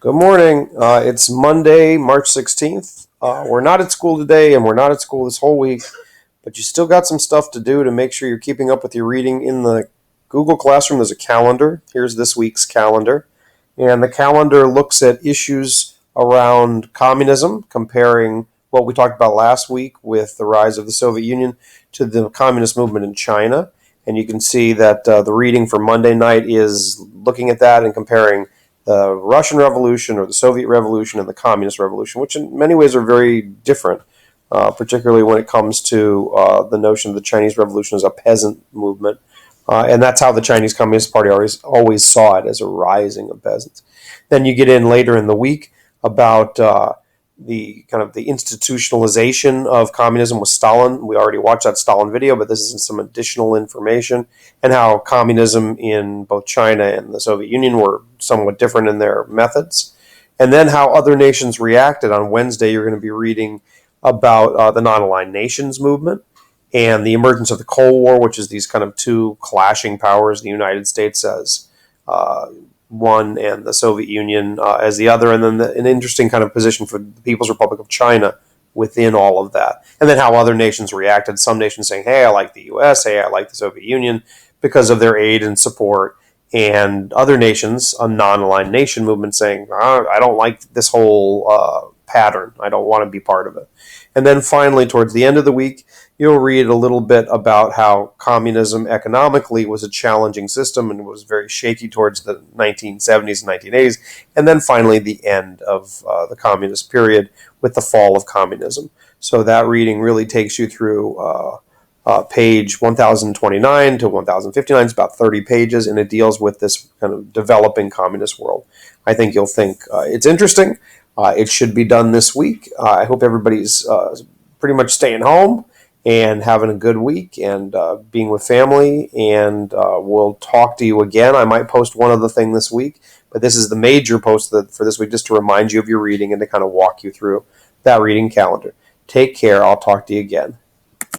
Good morning. It's Monday, March 16th. We're not at school today and we're not at school this whole week, but you still got some stuff to do to make sure you're keeping up with your reading. In the Google Classroom, there's a calendar. Here's this week's calendar. And the calendar looks at issues around communism, comparing what we talked about last week with the rise of the Soviet Union to the communist movement in China. And you can see that the reading for Monday night is looking at that and comparing the Russian Revolution or the Soviet Revolution and the Communist Revolution, which in many ways are very different, particularly when it comes to the notion of the Chinese Revolution as a peasant movement. And that's how the Chinese Communist Party always saw it, as a rising of peasants. Then you get in later in the week about the kind of the institutionalization of communism with Stalin. We already watched that Stalin video, but this is some additional information, and how communism in both China and the Soviet Union were somewhat different in their methods. And then how other nations reacted. On Wednesday, you're going to be reading about the non-aligned nations movement and the emergence of the Cold War, which is these kind of two clashing powers, the United States as one and the Soviet Union as the other, and then an interesting kind of position for the People's Republic of China within all of that. And then how other nations reacted. Some nations saying, hey, I like the US, hey, I like the Soviet Union because of their aid and support. And other nations, a non-aligned nation movement, saying, I don't like this whole pattern. I don't want to be part of it. And then finally, towards the end of the week, you'll read a little bit about how communism economically was a challenging system and was very shaky towards the 1970s and 1980s. And then finally, the end of the communist period with the fall of communism. So that reading really takes you through page 1029 to 1059. It's about 30 pages, and it deals with this kind of developing communist world. I think you'll think it's interesting. It should be done this week. I hope everybody's pretty much staying home and having a good week and being with family. And we'll talk to you again. I might post one other thing this week, but this is the major post for this week, just to remind you of your reading and to kind of walk you through that reading calendar. Take care. I'll talk to you again.